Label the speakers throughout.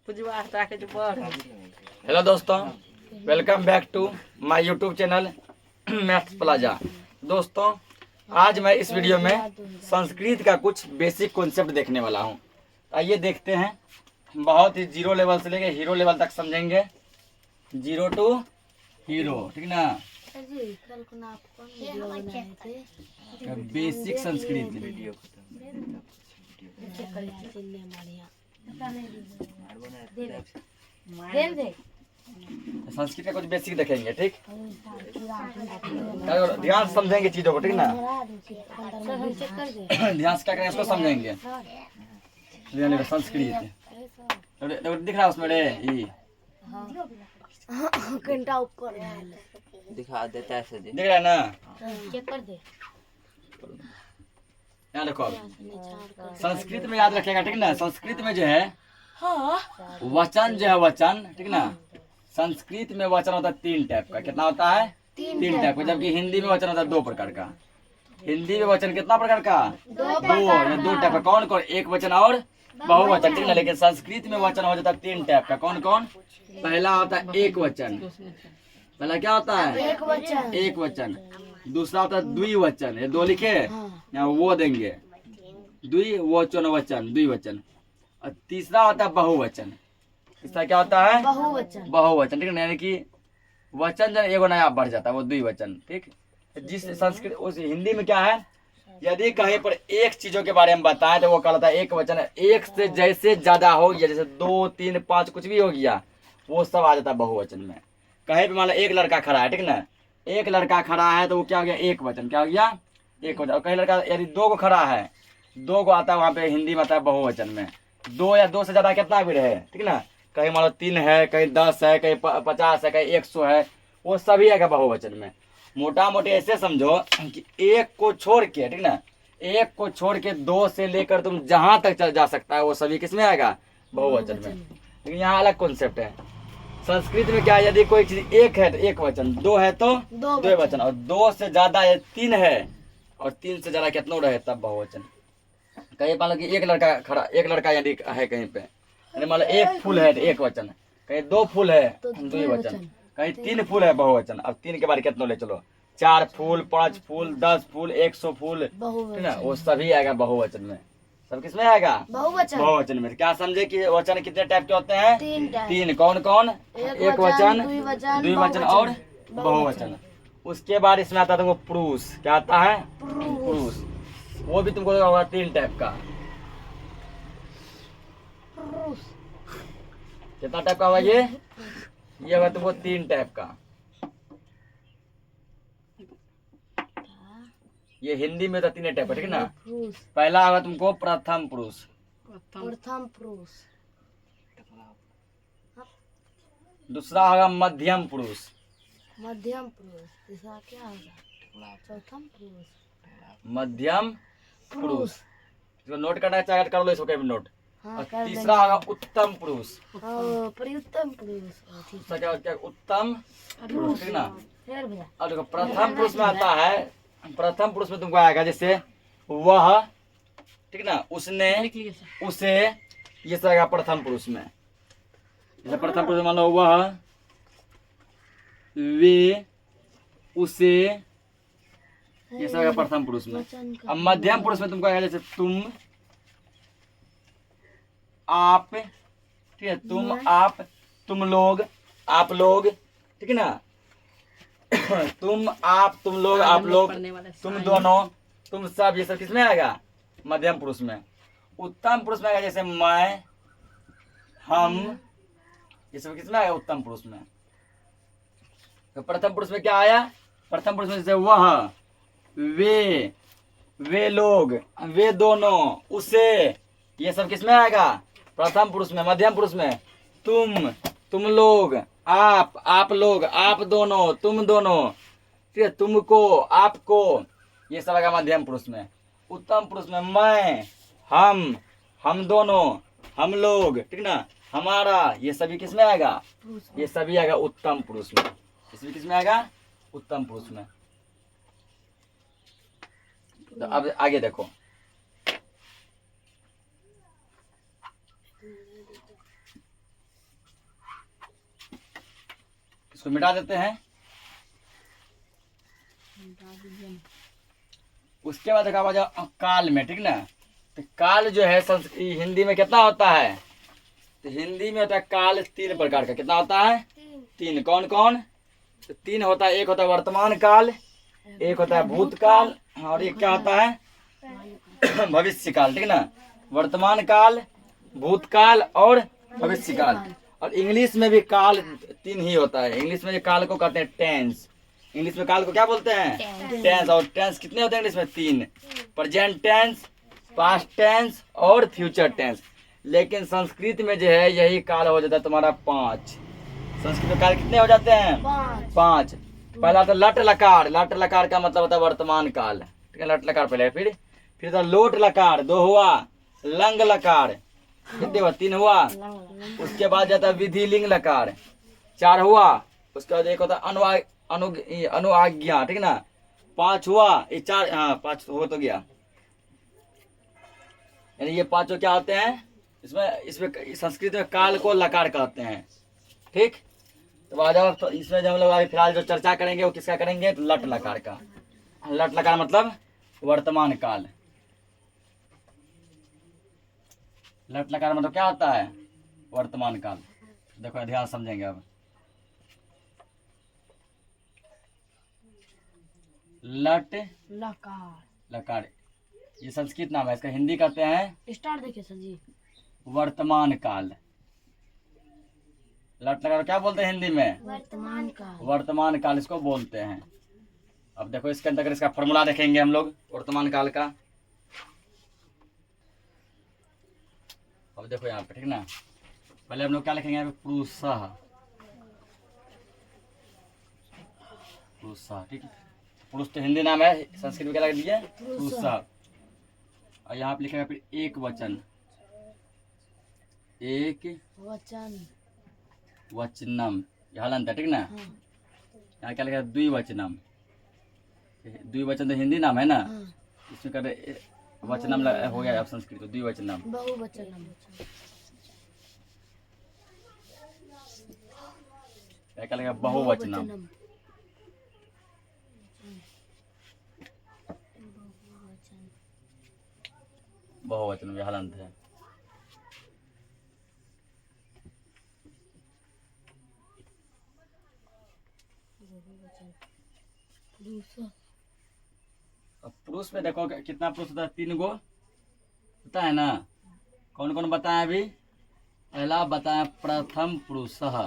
Speaker 1: Hello दोस्तों, welcome back to my YouTube channel Maths Plaza. दोस्तों, आज मैं इस वीडियो में संस्कृत का कुछ बेसिक कॉन्सेप्ट देखने वाला हूं। आइए देखते हैं। बहुत ही जीरो लेवल से लेके हीरो लेवल तक समझेंगे। जीरो टू हीरो, ठीक ना। बेसिक संस्कृत वीडियो संस्कृत का कुछ बेसिक देखेंगे, ठीक। ध्यान से समझेंगे चीजों को, ठीक ना। ध्यान से क्या करें, इसको समझेंगे। संस्कृत दिख रहा है उसमें
Speaker 2: घंटा ऊपर
Speaker 3: दिखा देता है,
Speaker 1: दिख रहा है ना।
Speaker 2: चेक कर दे।
Speaker 1: यहाँ देखो, संस्कृत में याद रखेगा, ठीक ना। संस्कृत में जो है वचन जो है वचन, ठीक ना। संस्कृत में वचन होता है 3 टाइप का। कितना होता है? 3 टाइप का। जबकि हिंदी में वचन होता है 2 प्रकार का। हिंदी में वचन कितना प्रकार का? 2 टाइप का। कौन कौन? एक वचन और बहुवचन, ठीक ना। लेकिन संस्कृत में वचन हो जाता है 3 टाइप का। कौन कौन? पहला होता है एक वचन। पहला क्या होता है? एक वचन। दूसरा होता है द्विवचन। ये 2 लिखे यहाँ वो देंगे, द्विवचन वचन, द्विवचन। और तीसरा होता है बहुवचन। तीसरा क्या होता है? बहुवचन, ठीक है। यानी कि वचन जब एगो नया बढ़ जाता है, वो द्विवचन, ठीक। जिस संस्कृत उस हिंदी में क्या है, यदि कहीं पर एक चीजों के बारे में बताएं तो वो कहलाता है एक वचन। एक से जैसे ज्यादा हो गया, जैसे 2, 3, 5 कुछ भी हो गया, वो सब आ जाता है बहुवचन में। कहीं पे मान लो एक लड़का खड़ा है, ठीक ना। एक लड़का खड़ा है तो वो क्या हो गया? एक वचन। क्या हो गया? एक वचन। और कहीं लड़का यदि 2 को खड़ा है, 2 को आता है वहां पे हिंदी में आता है बहुवचन में। 2 या 2 से ज्यादा कितना भी रहे, ठीक ना। कहीं मान लो 3 है, कहीं 10 है, कहीं 50 है, कहीं 100 है, वो सभी आएगा बहुवचन में। मोटा मोटी ऐसे समझो कि एक को छोड़ के, ठीक ना, एक को छोड़ के 2 से लेकर तुम जहां तक चल जा सकता है, वो सभी किसमें आएगा? बहुवचन में। लेकिन यहाँ अलग कॉन्सेप्ट है। संस्कृत में क्या है, यदि कोई चीज एक है तो एक वचन, 2 है तो 2 वचन, और 2 से ज्यादा है, 3 है और 3 से ज्यादा कितना रहे तब बहुवचन। कहीं मान लो कि एक लड़का खड़ा, एक लड़का यदि है कहीं पे, मान लो 1 फूल है तो एक वचन, कहीं 2 फूल है तो 2 वचन, कहीं 3 फूल है बहुवचन। अब 3 के बाद कितना ले चलो, 4 फूल, 5 फूल, 10 फूल, 100 फूल, ठीक ना, वो सभी आएगा बहुवचन में। सब किसमें आएगा? बहुवचन में। क्या समझे कि वचन कितने टाइप के होते हैं? 3। कौन कौन? एक वचन, द्विवचन और बहुवचन। उसके बाद इसमें आता है तुमको पुरुष। क्या आता है? पुरुष। वो भी तुमको होगा 3 टाइप का। कितना टाइप का होगा ये होगा तुमको 3 टाइप का। ये हिंदी में तो 3 टाइप का, ठीक ना। पहला होगा तुमको प्रथम पुरुष। दूसरा होगा मध्यम पुरुष।
Speaker 2: तीसरा क्या होगा? चौथम पुरुष।
Speaker 1: मध्यम पुरुष। इसको नोट करना चाहे कर लो, इसको कहीं भी नोट। और तीसरा होगा उत्तम पुरुष।
Speaker 2: उत्तम पुरुष।
Speaker 1: क्या? उत्तम पुरुष, ठीक ना। और देखो प्रथम पुरुष में आता है, प्रथम पुरुष में तुमको आएगा जैसे वह, ठीक ना, उसने, उसे, ये सब आएगा प्रथम पुरुष में। जैसे प्रथम पुरुष मान लो वह, वे, उसे, ये सब आएगा प्रथम पुरुष में। अब मध्यम पुरुष में तुमको आएगा जैसे तुम, आप, ठीक है, तुम, आप, तुम लोग, आप लोग, ठीक है ना। तुम, आप, तुम लोग, आप लोग, तुम दोनों, तुम सब, ये सब किसमें आएगा? मध्यम पुरुष में। उत्तम पुरुष में आएगा जैसे मैं, हम, ये सब किसमें आएगा? उत्तम पुरुष में। तो प्रथम पुरुष में क्या आया? प्रथम पुरुष में जैसे वह, वे लोग, वे दोनों, उसे, ये सब किसमें आएगा? प्रथम पुरुष में। मध्यम पुरुष में तुम लोग, आप लोग, आप दोनों, तुम दोनों, ठीक है, तुमको, आपको, ये सब आएगा मध्यम पुरुष में। उत्तम पुरुष में मैं, हम दोनों, हम लोग, ठीक ना, हमारा, ये सभी किसमें आएगा? ये सभी आएगा उत्तम पुरुष में। इसमें किसमें आएगा? उत्तम पुरुष में। तो अब आगे देखो, इसको मिटा देते हैं। उसके बाद देखा जाओ काल में, ठीक ना। तो काल जो है हिंदी में कितना होता है? तो हिंदी में होता है काल 3 प्रकार का। कितना होता है? 3। कौन कौन? तो 3 होता है। एक होता है वर्तमान काल, एक होता है भूतकाल, और एक क्या होता है? भविष्य काल, ठीक ना। वर्तमान काल, भूतकाल और भविष्य काल। और इंग्लिश में भी काल 3 ही होता है। इंग्लिश में काल को कहते हैं टेंस। इंग्लिश में काल को क्या बोलते हैं? टेंस। और टेंस कितने होते हैं इंग्लिश में? 3। प्रेजेंट टेंस, पास्ट टेंस और फ्यूचर टेंस। लेकिन संस्कृत में जो है यही काल हो जाता है तुम्हारा 5। संस्कृत में काल कितने हो जाते हैं? 5। पहला तो लट लकार। लट लकार का मतलब होता है वर्तमान काल, ठीक है। लट लकार पहले, फिर तो लोट लकार 2 हुआ। लंग लकार कितने हुआ? 3 हुआ। उसके बाद जाता है विधि लिंग लकार 4 हुआ। उसके बाद एक होता है अनुआज्ञा, ठीक ना। 5 हुआ। ये 4, हाँ 5 हो तो गया। यानी ये 5 क्या होते हैं? इसमें संस्कृत में काल को लकार कहते हैं, ठीक। तो आ जाओ, तो इसमें जो हम लोग अभी फिलहाल जो चर्चा करेंगे वो किसका करेंगे? तो लट लकार का। लट लकार मतलब वर्तमान काल। लट लकार मतलब क्या होता है? वर्तमान काल। देखो ध्यान समझेंगे अब। लट लकार ये संस्कृत नाम है, इसका हिंदी कहते हैं
Speaker 2: स्टार्ट देखिए सर जी।
Speaker 1: वर्तमान काल। लट लकार क्या बोलते हैं हिंदी में?
Speaker 2: वर्तमान काल।
Speaker 1: वर्तमान काल इसको बोलते हैं। अब देखो इसके अंदर इसका फॉर्मूला देखेंगे हम लोग वर्तमान काल का। अब देखो यहाँ पे, ठीक ना। पहले हम लोग क्या लिखेंगे? पुरुषः। पुरुषः, ठीक है। पुरुष तो हिंदी नाम है, संस्कृत में क्या लगा दिया? पुरुषः। और यहाँ पे लिखेगा फिर एक वचन। एक वचनम, यहाँ हलंत है, ठीक ना। यहाँ क्या लिखा? द्विवचनम। द्विवचन तो हिंदी नाम है ना। इसमें कर वचनम हो गया अब संस्कृत तो द्विवचनम।
Speaker 2: बहुवचनम।
Speaker 1: क्या लिखा? बहुवचनम। बहुवचन ये हलंत है। अब पुरुष में देखो कितना पुरुष होता है? 3 गो होता है ना। कौन कौन बताएं अभी? पहला बताएं प्रथम पुरुषः।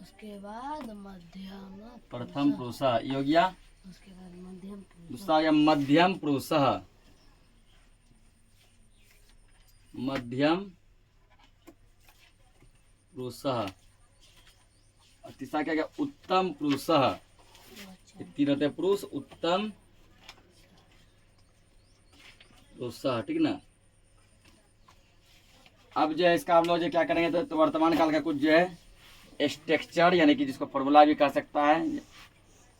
Speaker 2: उसके बाद मध्यम।
Speaker 1: प्रथम पुरुषः ये हो गया।
Speaker 2: उसके बाद मध्यम पुरुष।
Speaker 1: दूसरा हो गया मध्यम पुरुषः। मध्यम पुरुषः। और तीसरा क्या गया? उत्तम पुरुषः। ये 3 होते हैं पुरुष। उत्तम पुरुषः, ठीक ना। अब जो है इसका हम लोग जो क्या करेंगे तो वर्तमान काल का कुछ जो है स्ट्रक्चर यानी कि जिसको फॉर्मूला भी कह सकता है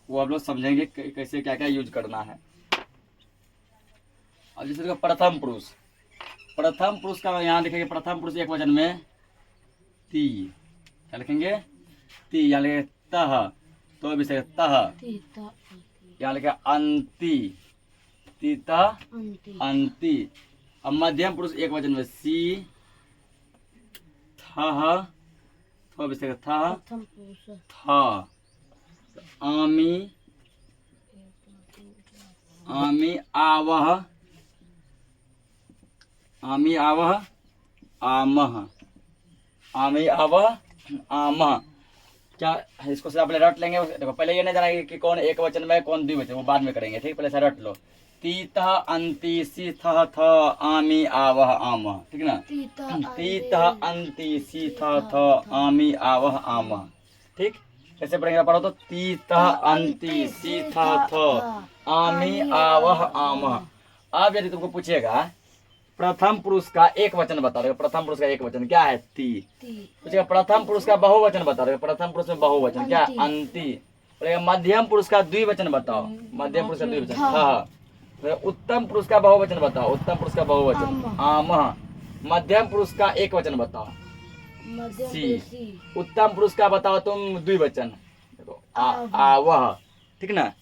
Speaker 1: वो हम लोग समझेंगे कैसे क्या क्या यूज करना है। अब जैसे प्रथम पुरुष। प्रथम पुरुष का यहाँ लिखेंगे प्रथम पुरुष एक वचन में ती। क्या लिखेंगे? ती। यहाँ लिखेंगे तह, तो भी से तह। यहाँ लिखेगा अंति। तीता अंति। अब मध्यम पुरुष एक वचन में सी थह, थो भी से थह था। आमी आमी आवह, आमी आवह आमह, आमी आवह आमह। क्या है इसको से आप रट लेंगे। देखो पहले ये नहीं जाना कि कौन एक वचन में कौन द्विवचन, वो बाद में करेंगे, ठीक। पहले से रट लो। तीतः अंति सी थह थ आमी आवह आमह, ठीक ना। तीतः अंति सी थह थ आमी आवह आमह, ठीक। कैसे पढ़ेंगे? पढ़ो तो तीतः अंति सी थह थ आमी आवह आमह। अब यदि तुमको पूछेगा प्रथम पुरुष का एक वचन बता दो। प्रथम पुरुष का एक वचन क्या है? ती। पूछेगा प्रथम पुरुष का बहुवचन बता दो। प्रथम पुरुष में बहुवचन क्या? अंति। बोलेगा मध्यम पुरुष का द्विवचन बताओ। मध्यम पुरुष का द्विवचन था। उत्तम पुरुष का बहुवचन बताओ। उत्तम पुरुष का बहुवचन आमह। मध्यम पुरुष का एक वचन बताओ सी। उत्तम पुरुष का बताओ तुम द्विवचन। देखो आवह, ठीक ना।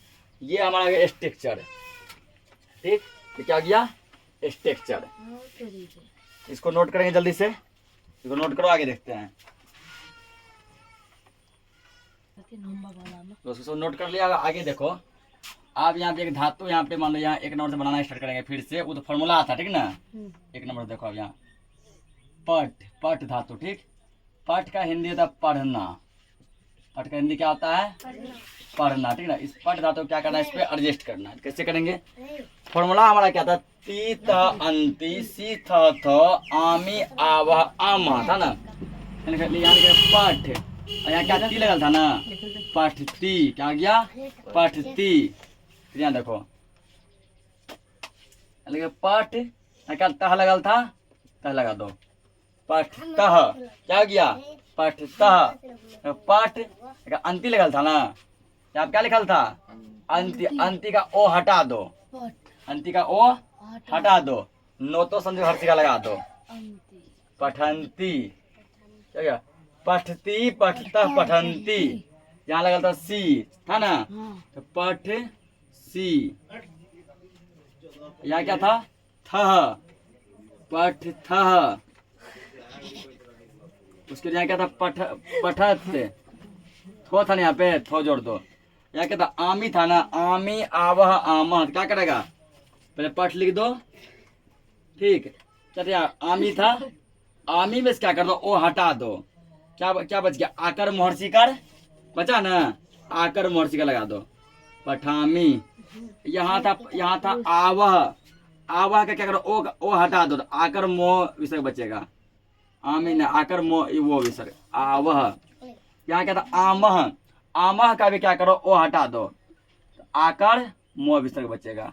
Speaker 1: ये हमारा स्ट्रक्चर, ठीक, ये क्या गया स्ट्रक्चर। इसको नोट करेंगे जल्दी से, इसको नोट करो, आगे देखते हैं। तो उसको नोट कर लिया, आगे देखो। आप यहाँ पे एक धातु, यहाँ पे मान लो यहाँ 1 नंबर से बनाना स्टार्ट करेंगे फिर से, वो तो फॉर्मूला आता, ठीक ना। 1 नंबर देखो अब यहाँ पट, पट धातु, ठीक। पट का हिंदी होता है पढ़ना, पट का हिंदी क्या होता है पढ़ना, ठीक ना। इस पट धातु क्या करना है, इस पे एडजस्ट करना है। कैसे करेंगे, फॉर्मूला हमारा क्या था, ती त अंति सी थ थ आमी आवह आमा था ना। यहाँ पठ, यहाँ क्या ती लगल था ना, पठती, क्या गया पठती। यहाँ देखो पठ, क्या तह लगल था, तह लगा दो, पठतः, क्या गया पठतः। पठ अंति लगल था ना, आप क्या लिखल था अंति, अंति का ओ हटा दो, अंति का ओ हटा दो, नो तो समझो हर का लगा दो, पठंती, क्या गया पठती पठतः पठंती। यहाँ लगल था सी था ना, तो पठ सी। यहाँ क्या था थह, पठ थह। उसके यहाँ क्या था पठ, पठत, थो था ना, यहाँ पे थो जोड़ दो। यहाँ क्या था आमी था ना, आमी आवह आमह, क्या करेगा पहले पठ लिख दो, ठीक। चल यहाँ आमी था, आमी में क्या कर दो ओ हटा दो, क्या क्या बच गया आकर मोहर्षि कर बचा ना, आकर मोहर्षि का लगा दो, पठामी। यहाँ था आवह, आवह का क्या करो ओ हटा दो, आकर मोह विसर्ग बचेगा, आमी ने आकर मोह वो विसर्ग आवह। यहाँ क्या था आमह, आमह का भी क्या करो ओ हटा दो, आकर मोह विसर्ग बचेगा।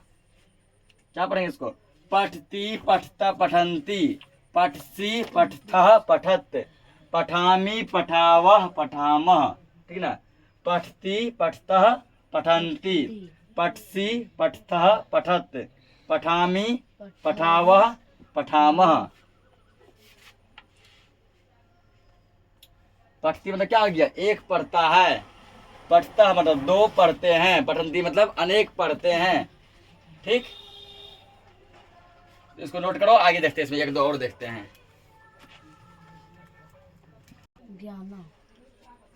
Speaker 1: क्या पढ़ेंगे इसको, पठती पठता पठंती, पठसी पठथः पठत, पठामी पठावह पठामह, ठीक ना। पठती पठतः पठंती, पठसी पठथः पठत, पठामी पठावह पठामह। पठती मतलब क्या हो गया एक पढ़ता है, पठता मतलब 2 पढ़ते हैं, पठंती मतलब अनेक पढ़ते हैं, ठीक। इसको नोट करो, आगे देखते हैं, इसमें 1 2 और देखते हैं।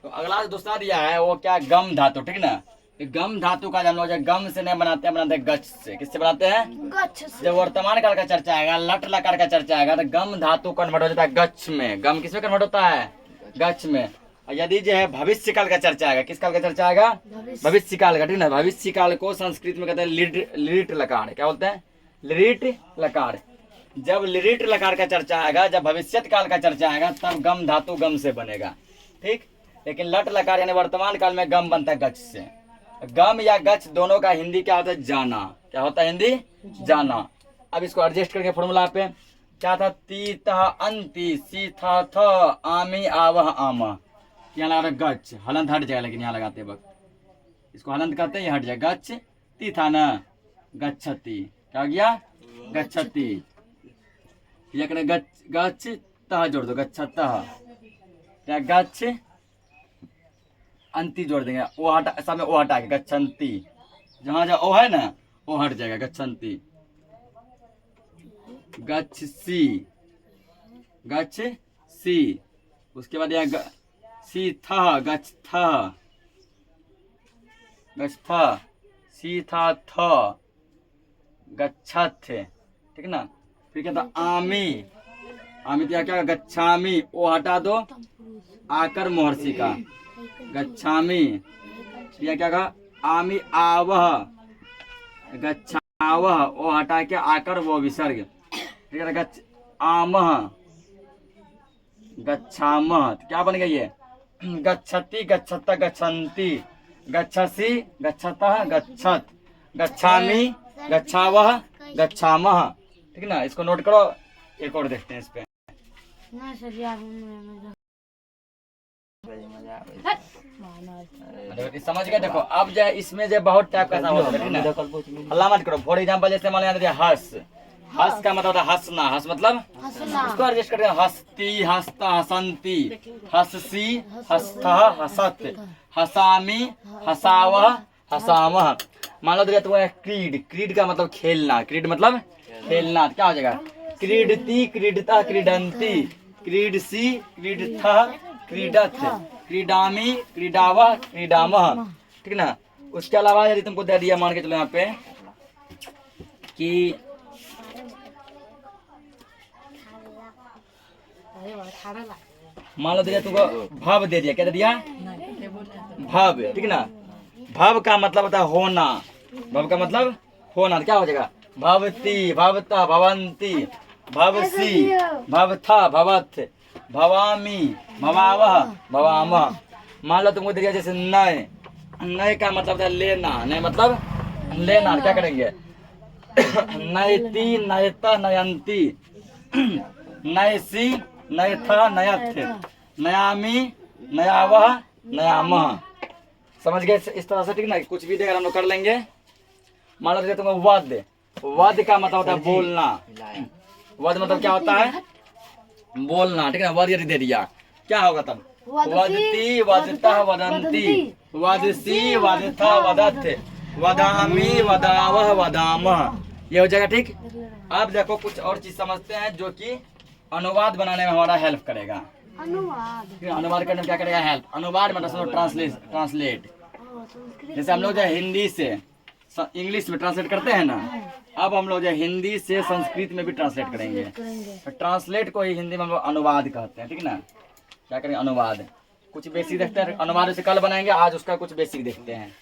Speaker 1: तो अगला दूसरा दिया है वो क्या गम धातु, ठीक ना। गम धातु का जन्म गम से नहीं बनाते हैं, बनाते हैं गच्छ से। किससे बनाते हैं, गच्छ से। जब वर्तमान काल का चर्चा आएगा, लट लकार का चर्चा आएगा, तो गम धातु कन्वर्ट हो जाता है गच्छ में। गम किसमें कन्वर्ट होता है, गच्छ में। यदि जो है भविष्य काल का चर्चा आएगा, किस काल का चर्चा आएगा, भविष्य काल का, ठीक ना। भविष्य काल को संस्कृत में कहते हैं लिरिट लकार, क्या बोलते हैं लिरिट लकार। जब लिरिट लकार का चर्चा आएगा, जब भविष्यत काल का चर्चा आएगा, तब गम धातु गम से बनेगा, ठीक। लेकिन लट लकार यानी वर्तमान काल में गम बनता है गच्छ से। गम या गच्छ दोनों का हिंदी क्या होता है, जाना। क्या होता है हिंदी, जाना। अब इसको एडजस्ट करके फॉर्मूला पे क्या था, ती तह अंति सी था थ आमी आवह आमा। यहाँ लगा गच्छ, हलंत हट जाएगा, लेकिन यहाँ लगाते वक्त इसको हलंत करते हैं, हट जाएगा। गच्छ ती था ना, गच्छति, क्या गया गच्छति। ये करें गच्छ तह जोड़ दो, गच्छतः, या गच्छ अंति जोड़ देंगे, ओ हटा, सब में ओ हटा के गच्छन्ति, जहाँ जहाँ ओ है ना वो हट जाएगा, गच्छन्ति। गच्छसी, गच्छसी। उसके बाद यहाँ सी था, गच्छथ, गच्छथ, सी था थ, गच्छथ, ठीक ना। फिर क्या था आमी, आमी तो क्या गच्छामी, ओ हटा दो, आकर मोहर्षि का, गच्छामी। यह क्या कहा आमी आवह, गच्छावह, ओ हटा के आकर वो विसर्ग, ठीक है। गच्छ आमह, गच्छामह, तो क्या बन गया ये गच्छति गच्छत गच्छन्ति, गच्छसि गच्छतः गच्छत, गच्छामी गच्छावह गच्छामह, ठीक ना। इसको नोट करो, एक और देखते हैं इस पे। समझ गए, देखो अब जो इसमें जो बहुत टाइप का होता है ना, हल्ला मत करो। फॉर एग्जाम्पल जैसे मान लिया हर्ष, हस का मतलब होता है हंसना, हंस मतलब
Speaker 2: हंसना,
Speaker 1: उसको एडजस्ट करते हैं, हंसती, हंसता, हंसंती, हंससी, हंसता, हंसत, हंसामी, हंसावह, हंसामह। मान लो दिया तुम्हें क्रीड, क्रीड का मतलब खेलना, क्रीड मतलब खेलना, क्या हो जाएगा? क्रीडती, क्रीडता, क्रीडंती, क्रीडसी, क्रीडथा, क्रीडथ, क्रीडामी, क्रीडावह, क्रीडामह, ठीक ना। उसके अलावा यदि तुमको दे दिया, मान के चलो यहाँ पे कि मान लो दिया तुमको भव दे दिया, क्या दे दिया? भव, ठीक ना। भव का मतलब होता है होना, भव का मतलब होना, क्या हो जाएगा? भवती, भवता, भवंती, भवसी, भवथा, भवथ, भवामी, भवावह, भवामह। मान लो तुमको दे दिया जैसे नय, नय का मतलब है लेना, नय मतलब लेना, क्या करेंगे? नयती, नयता, नयंती, नयसी, नयथा, नयथ, नयामी, नयावह, नयामह। समझ गए इस तरह से, ठीक ना। कुछ भी देकर हम लोग कर लेंगे। मान लो तुम्हें वध, वध का मतलब होता है बोलना, वध मतलब क्या होता है? बोलना, ठीक है। वध यदि दे दिया क्या होगा तब? वदती, वदता, वदंती, वदसी, वदथा, वदथ, वदामी, वदावह, वदामह, ये हो जाएगा, ठीक। अब देखो कुछ और चीज समझते हैं जो कि अनुवाद बनाने में हमारा हेल्प करेगा।
Speaker 2: अनुवाद,
Speaker 1: अनुवाद करने में क्या करेगा? हेल्प। अनुवाद मतलब ट्रांसलेट। जैसे हम लोग जो हिंदी से इंग्लिश में ट्रांसलेट करते हैं ना, अब हम लोग जो हिंदी से संस्कृत में भी ट्रांसलेट करेंगे। तो ट्रांसलेट को ही हिंदी में हम लोग अनुवाद कहते हैं, ठीक ना। क्या करेंगे? अनुवाद। कुछ बेसिक देखते हैं, अनुवाद से कल बनाएंगे, आज उसका कुछ बेसिक देखते हैं,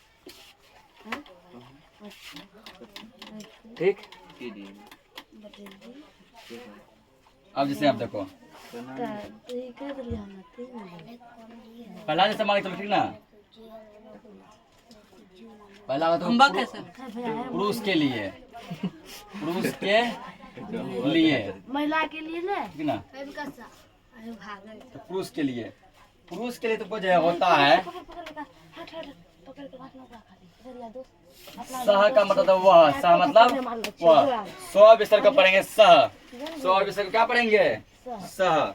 Speaker 1: ठीक। अब जैसे आप देखो पहला जैसे मान के चलो, ठीक ना। पहला तो पुरुष के लिए, पुरुष के लिए,
Speaker 2: महिला के लिए ना,
Speaker 1: ठीक ना। तो पुरुष के लिए, पुरुष के लिए तुमको जो होता है सह का मतलब तो वह, सह मतलब वह। स्व विसर्ग को पढ़ेंगे सह, स्व विसर्ग क्या पढ़ेंगे? सह,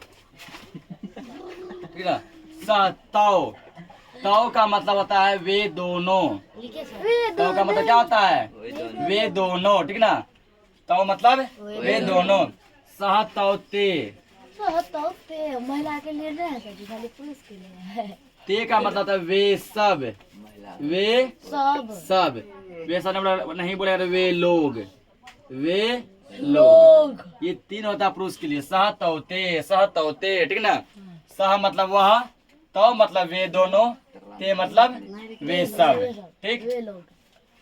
Speaker 1: ठीक है। सह, तौ, तौ का मतलब होता है वे दोनों, तौ का मतलब क्या होता है? वे दोनों, ठीक ना। तौ मतलब वे दोनों। सह तौ ते,
Speaker 2: महिला के लिए ना है, खाली पुरुष के लिए है।
Speaker 1: ते का मतलब होता है वे सब, वे सब, वे सब नहीं बोले वे लोग, वे लोग, ये तीन होता है पुरुष के लिए। सह तौते, सह तौते, ठीक ना। सह मतलब वह, तो मतलब वे दोनों, ते मतलब वे सब, ठीक।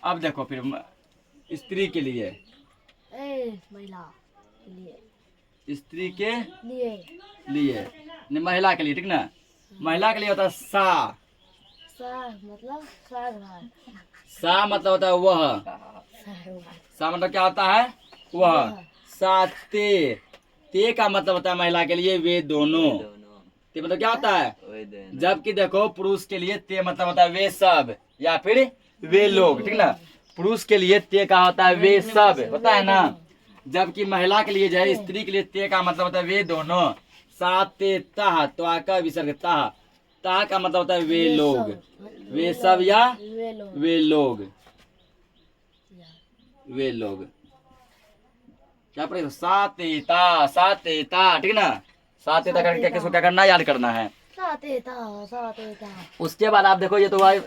Speaker 1: अब देखो फिर स्त्री के लिए,
Speaker 2: महिला के लिए,
Speaker 1: स्त्री के लिए, महिला के लिए, ठीक ना। महिला के लिए होता है सा,
Speaker 2: मतलब साग,
Speaker 1: सा मतलब होता है वह, सा मतलब क्या होता है? वह। साते, ते का मतलब होता है महिला के लिए वे दोनों, ते मतलब क्या होता है? जबकि देखो पुरुष के लिए ते मतलब होता है वे सब या फिर वे लोग, ठीक ना। पुरुष के लिए ते का होता है वे सब, होता है ना। जबकि महिला के लिए जो है, स्त्री के लिए ते का मतलब होता है वे दोनों। साते ताह, तो आका विसर्ग ताह, ताह का मतलब होता है वे लोग, वे सब या वे लोग, वे लोग। क्या पड़ेगा? सातेता, सातेता, ठीक ना। सातेता करके किसको क्या करना है? याद करना है। उसके बाद आप देखो ये तो भाई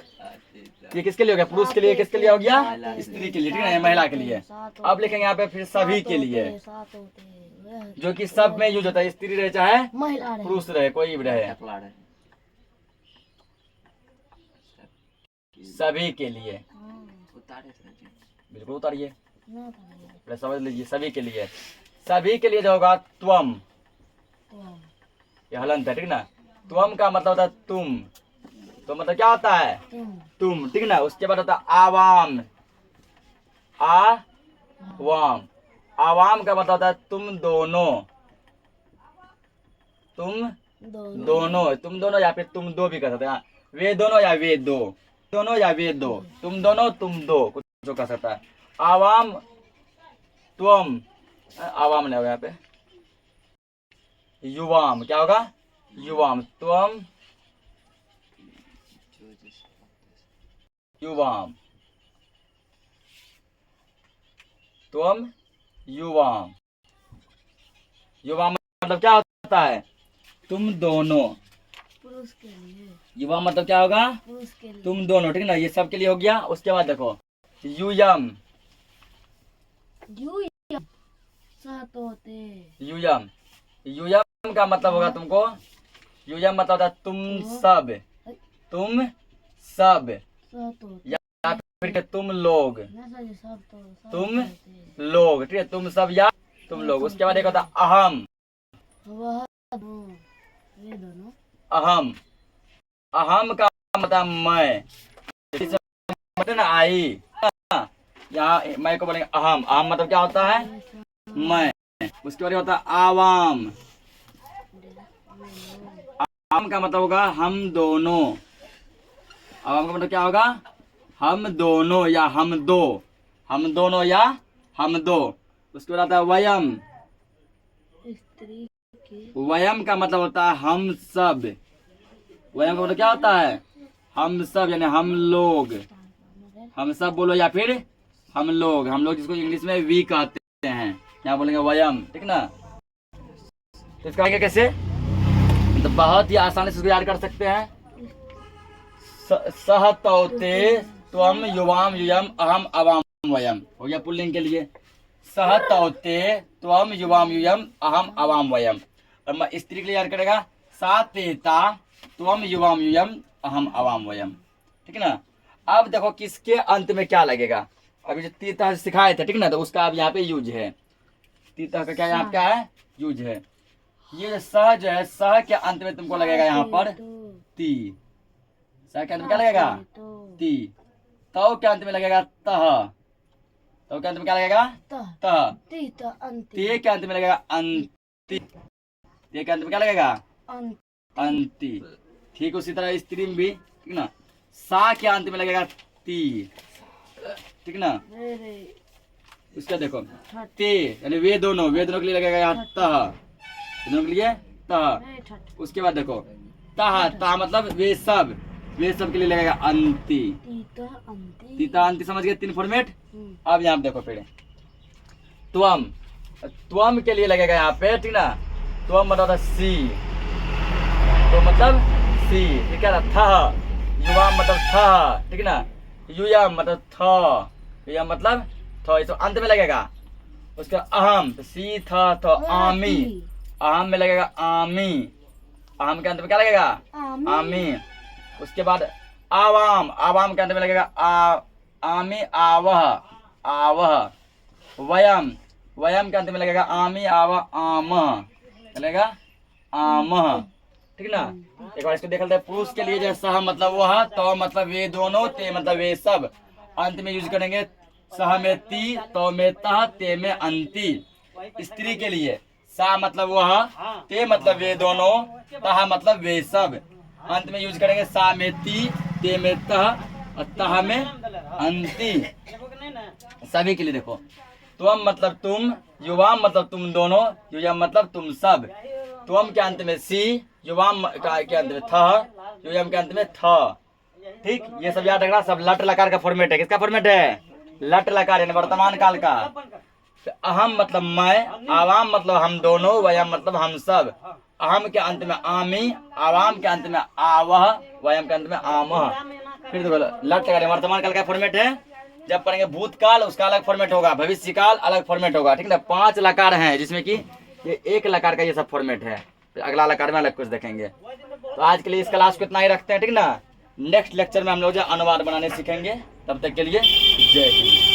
Speaker 1: ये किसके लिए हो गया? पुरुष के लिए। किसके लिए हो गया? स्त्री के लिए, ठीक है। महिला के लिए। अब लिखेंगे यहाँ पे फिर सभी के लिए, जो कि सब में यूज होता है, स्त्री रहे चाहे पुरुष रहे, कोई भी रहे, सभी के लिए। बिल्कुल उतारिए, समझ लीजिए। सभी के लिए, सभी के लिए जो होगा त्वम, ये हलंत है, ठीक ना। त्वम का मतलब होता है तुम, तो मतलब क्या होता है? तुम, ठीक ना। उसके बाद होता है आवाम, आवाम, आवाम का मतलब होता है तुम दोनों, तुम दोनों, तुम दोनों या फिर तुम दो भी कह सकते हैं। वे दोनों या वे दो, दोनों या वे दो, तुम दोनों तुम दो, कुछ जो कह सकता है। आवाम त्वम आवाम नहीं होगा यहाँ पे। युवाम क्या होगा? युवाम। त्वम युवाम, त्वम युवाम। युवाम मतलब क्या होता है? तुम दोनों।
Speaker 2: पुरुष के लिए।
Speaker 1: युवा मतलब क्या होगा?
Speaker 2: पुरुष के लिए।
Speaker 1: तुम दोनों, ठीक ना, ये सब के लिए हो गया। उसके बाद देखो यूयम।
Speaker 2: यूयम सात होते।
Speaker 1: यूयम, यूयम का मतलब होगा तुमको, यूयम मतलब होता है तुम सब, तुम सब,
Speaker 2: सात होते।
Speaker 1: या फिर के तुम लोग,
Speaker 2: सब तो
Speaker 1: तुम लोग, ठीक है, तुम सब या तुम लोग। उसके बाद एक होता है अहम।
Speaker 2: वह ये दोनों।
Speaker 1: अहम, अहम का मतलब मैं, मतलब ना आई, यहाँ मैं को बोलेंगे अहम। अहम मतलब क्या होता है? मैं। उसके बाद होता है आवाम। आवाम का मतलब होगा हम दोनों। आवाम का मतलब क्या होगा? हम दोनों या हम दो, हम दोनों या हम दो। उसके बाद आता है वयम।
Speaker 2: स्त्री के।
Speaker 1: वयम का मतलब होता है हम सब। वयम का मतलब क्या होता है? हम सब, यानी हम लोग। हम सब बोलो या फिर हम लोग। हम लोग जिसको इंग्लिश में वी कहते हैं, यहाँ बोलेंगे वयम, ठीक ना। तो इसका आगे कैसे? तो बहुत ही आसानी से इसको याद कर सकते हैं। सहतौते त्वम युवाम यूयम अहम अवाम वयम, हो गया पुल्लिंग के लिए। सहतौते त्वम युवाम यूयम अहम अवाम वयम। और मैं स्त्री के लिए याद करेगा सातेता त्वम युवाम यूयम अहम अवाम वयम, ठीक है ना। अब देखो किसके अंत में क्या लगेगा। अभी जो तीता सिखाए थे, ठीक ना, तो उसका अब यहाँ पे यूज है। तीता का क्या यहाँ क्या है? यूज है। ये सह जो है, सह के अंत में तुमको लगेगा यहाँ पर ती। सह के अंत में क्या लगेगा? ती। तौ के अंत में लगेगा तह। तौ के अंत में क्या लगेगा? तह। ते के अंत में लगेगा अंति। ते के अंत में क्या लगेगा? अंति। ठीक उसी तरह स्त्री में भी, ठीक ना, सा के अंत में लगेगा ती, ठीक ना। उसका देखो ते, यानी वे दोनों के लिए लगेगा यहाँ तह, दोनों के लिए तह। उसके बाद देखो तह, तह मतलब वे सब के लिए लगेगा अंति। तीता अंति समझ गए? 3 फॉर्मेट। अब यहाँ पे देखो फिर त्वम, त्वम के लिए लगेगा यहाँ पे, ठीक ना। त्वम मतलब सी, तो मतलब सी, ठीक है ना। था, युवा मतलब था, ठीक ना। युयम मतलब था, युयम मतलब था, इसको अंत में लगेगा। उसका अहम, तो सी था तो आमी, अहम में लगेगा आमी, अहम के अंत में क्या लगेगा? आमी। उसके बाद आवाम, आवाम के अंत में लगेगा आमी आवह, आवह। वयम, वयम के अंत में लगेगा आमी आवह आमह, लगेगा आमह, ठीक ना। एक बार इसको देख लेते हैं। पुरुष के लिए जो सह मतलब वह, तो मतलब वे दोनों, ते मतलब वे सब। अंत में यूज करेंगे सह में ती, तो में तह, ते में अंति। स्त्री के लिए सा मतलब वह, ते मतलब वे दोनों, तह मतलब वे सब। अंत में यूज करेंगे सा में ती, ते में तह और तह में अंति। सभी के लिए देखो त्वम मतलब तुम, युवाम मतलब तुम दोनों, युयम मतलब तुम सब। त्वम के अंत में सी, युवाम के अंत में था, युयम के अंत में था। ठीक, ये सब याद रखना। सब लट लकार का फॉर्मेट है। किसका फॉर्मेट है? लट लकार, यानी वर्तमान काल का। अहम मतलब मैं, आवाम मतलब हम दोनों, वयम मतलब हम सब। अहम के अंत में आमी, आवाम के अंत में आवह, वयम के अंत में आमह। फिर देखो लट लकार वर्तमान काल का फॉर्मेट है। जब पढ़ेंगे भूतकाल उसका अलग फॉर्मेट होगा, भविष्य काल अलग फॉर्मेट होगा, ठीक ना। 5 लकार हैं जिसमें कि ये 1 लकार का ये सब फॉर्मेट है। फिर अगला लकार में अलग कुछ देखेंगे। तो आज के लिए इस क्लास को इतना ही रखते हैं, ठीक ना। नेक्स्ट लेक्चर में हम लोग जो अनुवाद बनाने सीखेंगे। तब तक के लिए जय हिंद।